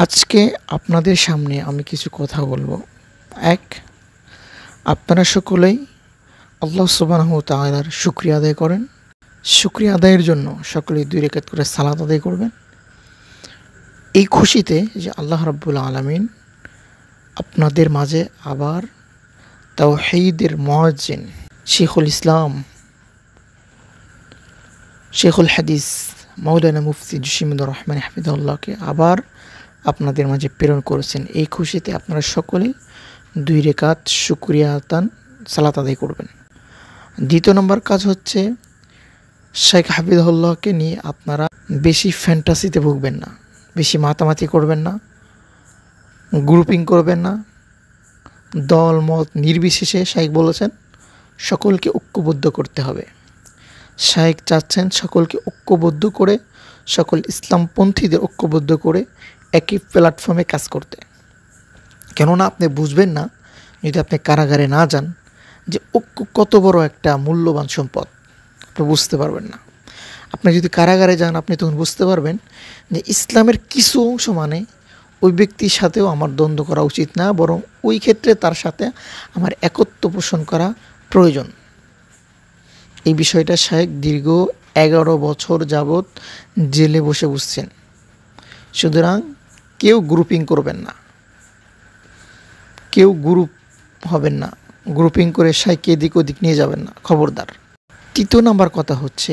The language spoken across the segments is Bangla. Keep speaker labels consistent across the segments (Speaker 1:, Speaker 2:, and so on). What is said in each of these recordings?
Speaker 1: আজকে আপনাদের সামনে আমি কিছু কথা বলবো। এক, আপনারা সকলেই আল্লাহ সুবহানাহু ওয়া তাআলার শুকরিয়া আদায় করেন। শুকরিয়া আদায়ের জন্য সকলেই 2 রাকাত করে সালাত আদায় করবেন। এই খুশিতে যে আল্লাহ রাব্বুল আলামিন আপনাদের মাঝে আবার তাওহীদের মুয়াজ্জিন শেখুল ইসলাম, শেখুল হাদিস মাওলানা মুফতি জসিমুদ্দিন রহমান হাফিজাহুল্লাহকে আবার আপনাদের মাঝে প্রেরণ করেছেন। এই খুশিতে আপনারা সকলেই 2 রাকাত শুকরিয়া সালাত আদায় করবেন। দ্বিতীয় নম্বর কাজ হচ্ছে, শেখ হাফিজাহুল্লাহকে নিয়ে আপনারা বেশি ফ্যান্টাসিতে ভুগবেন না, বেশি মাতামাতি করবেন না, গ্রুপিং করবেন না। দল মত নির্বিশেষে শাইখ বলেছেন সকলকে ঐক্যবদ্ধ করতে হবে। শাইখ চাচ্ছেন সকলকে ঐক্যবদ্ধ করে, সকল ইসলামপন্থীদের ঐক্যবদ্ধ করে একই প্ল্যাটফর্মে কাজ করতে। কেননা আপনি বুঝবেন না যদি আপনি কারাগারে না যান যে ঐক্য কত বড় একটা মূল্যবান সম্পদ, আপনি বুঝতে পারবেন না। আপনি যদি কারাগারে যান আপনি তখন বুঝতে পারবেন যে ইসলামের কিছু অংশ মানে ওই ব্যক্তির সাথেও আমার দ্বন্দ্ব করা উচিত না, বরং ওই ক্ষেত্রে তার সাথে আমার একত্ব পোষণ করা প্রয়োজন। এই বিষয়টা শাইখ দীর্ঘ 11 বছর যাবৎ জেলে বসে বুঝছেন। সুতরাং কেউ গ্রুপিং করবেন না, কেউ গ্রুপ হবেন না, গ্রুপিং করে শাইখকে এদিক ওদিক নিয়ে যাবেন না, খবরদার। তৃতীয় নাম্বার কথা হচ্ছে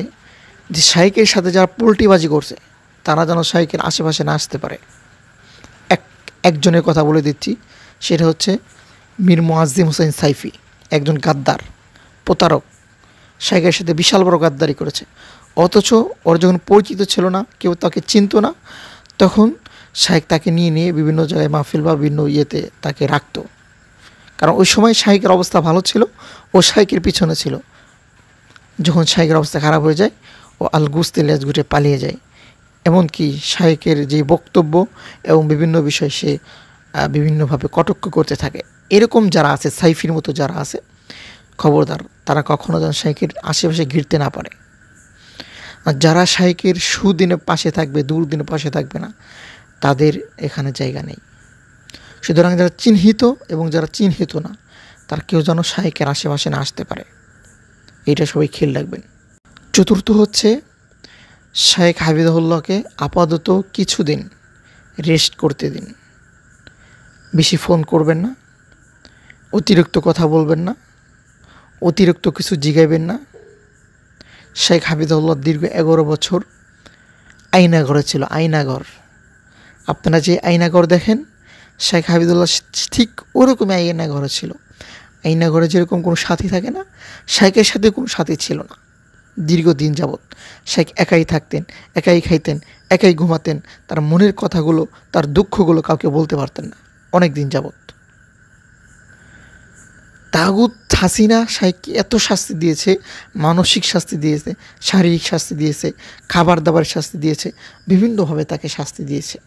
Speaker 1: যে শাইখের সাথে যারা পোল্টিবাজি করছে তারা যেন শাইখের আশেপাশে না আসতে পারে। একজনের কথা বলে দিচ্ছি, সেটা হচ্ছে মীর মুয়াজ্জিম হোসেন সাইফি, একজন গাদ্দার, প্রতারক। শাইখের সাথে বিশাল বড় গাদ্দারি করেছে, অথচ ওর যখন পরিচিত ছিল না, কেউ তাকে চিনত না, তখন শাইখ তাকে নিয়ে বিভিন্ন জায়গায় মাহফিল বা বিভিন্ন ইয়েতে তাকে রাখত। কারণ ওই সময় শাইখের অবস্থা ভালো ছিল, ও শাইখের পিছনে ছিল। যখন শাইখের অবস্থা খারাপ হয়ে যায় ও আলগুস্তে লেজ গুটে পালিয়ে যায়। এমনকি শাইখের যে বক্তব্য এবং বিভিন্ন বিষয় সে বিভিন্নভাবে কটাক্ষ করতে থাকে। এরকম যারা আছে, সাইফির মতো যারা আছে, খবরদার, তারা কখনো যেন শাইখের আশেপাশে ঘিরতে না পারে। আর যারা শাইখের সুদিনে পাশে থাকবে, দুর্দিনে পাশে থাকবে না, তাদের এখানে জায়গা নেই। সুতরাং যারা চিহ্নিত এবং যারা চিহ্নিত না, তার কেউ যেন শাইখের আশেপাশে না আসতে পারে, এটা সবাই খেয়াল রাখবেন। চতুর্থ হচ্ছে, শাইখ হাফিজাহুল্লাহকে আপাতত কিছুদিন রেস্ট করতে দিন। বেশি ফোন করবেন না, অতিরিক্ত কথা বলবেন না, অতিরিক্ত কিছু জিগাইবেন না। শাইখ হাফিজাহুল্লাহ দীর্ঘ 11 বছর আয়নাঘরে ছিল, আয়নাঘর। আপনারা যে আয়নাঘর দেখেন, শাইখ হাফিজাহুল্লাহ ঠিক ওরকমই আয়নাঘরে ছিল। আয়নাঘরে যেরকম কোনো সাথী থাকে না, শাইখের সাথে কোনো সাথী ছিল না। দীর্ঘদিন যাবৎ শাইখ একাই থাকতেন, একাই খাইতেন, একাই ঘুমাতেন। তার মনের কথাগুলো, তার দুঃখগুলো কাউকে বলতে পারতেন না অনেক দিন যাবৎ। তাগুত হাসিনা শাইখকে এত শাস্তি দিয়েছে, মানসিক শাস্তি দিয়েছে, শারীরিক শাস্তি দিয়েছে, খাবার দাবার শাস্তি দিয়েছে, বিভিন্নভাবে তাকে শাস্তি দিয়েছে।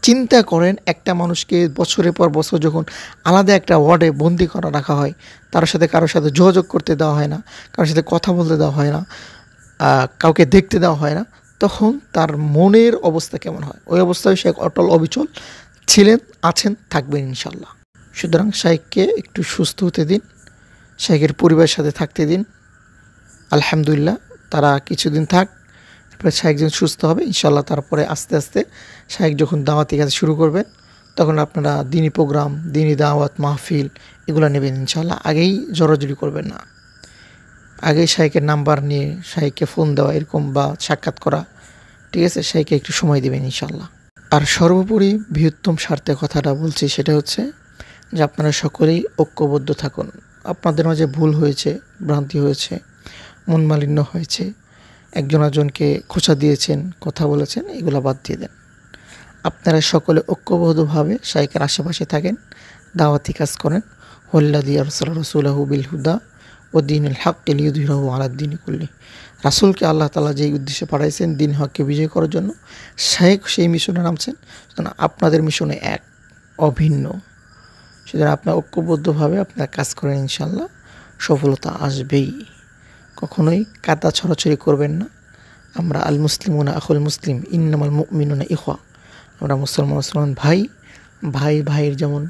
Speaker 1: চিন্তা করেন, একটা মানুষকে বছরের পর বছর যখন আলাদা একটা ওয়ার্ডে বন্দি করা রাখা হয়, কারোর সাথে যোগাযোগ করতে দেওয়া হয় না, কারোর সাথে কথা বলতে দেওয়া হয় না, কাউকে দেখতে দেওয়া হয় না, তখন তার মনের অবস্থা কেমন হয়? ওই অবস্থায় শাইখ অটল অবিচল ছিলেন, আছেন, থাকবেন ইনশাল্লাহ। সুতরাং শাইখকে একটু সুস্থ হতে দিন, শাইখের পরিবারের সাথে থাকতে দিন। আলহামদুলিল্লাহ, তারা কিছুদিন থাক, তারপরে শাইখ যখন সুস্থ হবে ইনশাল্লাহ, তারপরে আস্তে আস্তে শাইখ যখন দাওয়াতি কাজ শুরু করবেন, তখন আপনারা দিনী প্রোগ্রাম, দিনী দাওয়াত, মাহফিল এগুলো নেবেন ইনশাল্লাহ। আগেই জড়াজড়ি করবেন না, আগেই শাইখের নাম্বার নিয়ে শাইখকে ফোন দেওয়া এরকম বা সাক্ষাৎ করা, ঠিক আছে? শাইখকে একটু সময় দেবেন ইনশাল্লাহ। আর সর্বোপরি বৃহত্তম স্বার্থে কথাটা বলছি, সেটা হচ্ছে যে আপনারা সকলেই ঐক্যবদ্ধ থাকুন। আপনাদের মাঝে ভুল হয়েছে, ভ্রান্তি হয়েছে, মন মালিন্য হয়েছে, একজন একজনকে খোঁচা দিয়েছেন, কথা বলেছেন, এগুলো বাদ দিয়ে দেন। আপনারা সকলে ঐক্যবদ্ধভাবে শাইখের আশেপাশে থাকেন, দাওয়াতি কাজ করেন। হুল্লাযী আরসালা রাসূলাহু বিল হুদা ওয়া দীনিল হাক্কি লিইয়ুযহিরাহু আলাদ দীনি কুল্লি। রাসূলকে আল্লাহ তাআলা যেই উদ্দেশ্যে পাঠাইছেন দিন হককে বিজয় করার জন্য, শাইখ সেই মিশনে নামছেন। সুতরাং আপনাদের মিশনে এক, অভিন্ন। সুতরাং আপনারা ঐক্যবদ্ধভাবে আপনারা কাজ করেন, ইনশাল্লাহ সফলতা আসবেই। কখনোই কাদা ছড়াছড়ি করবেন না। আমরা আল মুসলিমুনা আখুল মুসলিম ইন্নামাল মুমিনুনা ইখওয়া, আমরা মুসলমান ভাই ভাইয়ের যেমন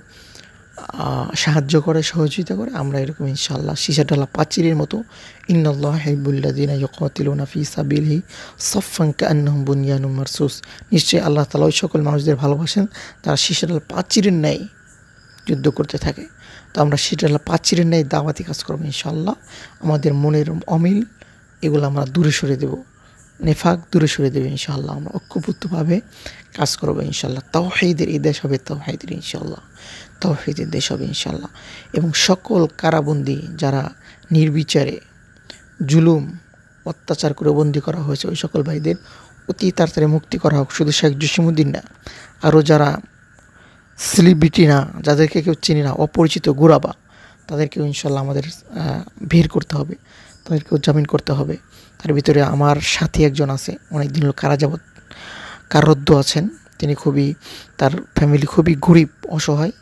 Speaker 1: সাহায্য করে, সহযোগিতা করে, আমরা এরকম ইনশাআল্লাহ সীসাঢালা পাচিরের মতো ইন্নাল্লাহা ইউহিব্বুল্লাযীনা ইউকাতিলুনা ফী সাবিলিহি সাফফান কাআন্নাহুম বুনয়ানুম মারসুস। নিশ্চয়ই আল্লাহ তাআলা ওই সকল মানুষদের ভালোবাসেন যারা সীসাঢালা পাচিরের ন্যায় যুদ্ধ করতে থাকে। তো আমরা সীসাঢালা পাচিরের ন্যায় দাওয়াতি কাজ করবো ইনশাআল্লাহ। আমাদের মনের অমিল এগুলো আমরা দূরে সরিয়ে দেব, নেফাক দূরে সরিয়ে দেবে ইনশাআল্লাহ। আমরা ঐক্যবদ্ধভাবে কাজ করবো ইনশাআল্লাহ। তাওহীদের এই দেশ হবে, তাওহীদের ইনশাআল্লাহ, তাওহীদের দেশ হবে ইনশাআল্লাহ। এবং সকল কারাবন্দী যারা নির্বিচারে জুলুম অত্যাচার করে বন্দি করা হয়েছে, ওই সকল ভাইদের অতি তাড়াতাড়ি মুক্তি করা হোক। শুধু শেখ জসিমউদ্দিন না, আরও যারা সেলিব্রিটি না, যাদেরকে কেউ চিনি না, অপরিচিত গুরাবা, তাদেরকেও ইনশাআল্লাহ আমাদের বের করতে হবে, তাদেরকেও জামিন করতে হবে। তার ভিতরে আমার সাথী একজন আছে, অনেক দিন হলো কারারুদ্ধ আছেন। তিনি তার ফ্যামিলি খুবই গরিব, অসহায়।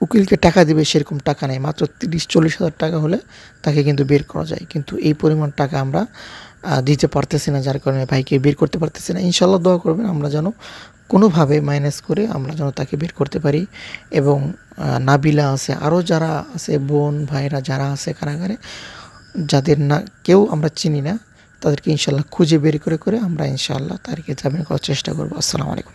Speaker 1: উকিলকে টাকা দেবে সেরকম টাকা নেই, মাত্র 30-40 হাজার টাকা হলে তাকে কিন্তু বের করা যায়। কিন্তু এই পরিমাণ টাকা আমরা দিতে পারতেছি না, যার কারণে ভাইকে বের করতে পারতেছি না। ইনশাআল্লাহ দোয়া করবেন আমরা যেন কোনোভাবে মাইনাস করে আমরা যেন তাকে বের করতে পারি। এবং নাবিলা আছে, আরও যারা আছে বোন ভাইরা যারা আছে কারাগারে, যাদের না কেউ আমরা চিনি না, তাদেরকে ইনশাআল্লাহ খুঁজে বের করে আমরা ইনশাআল্লাহ তাদেরকে জামিন করার চেষ্টা করবো। আসসালামু আলাইকুম।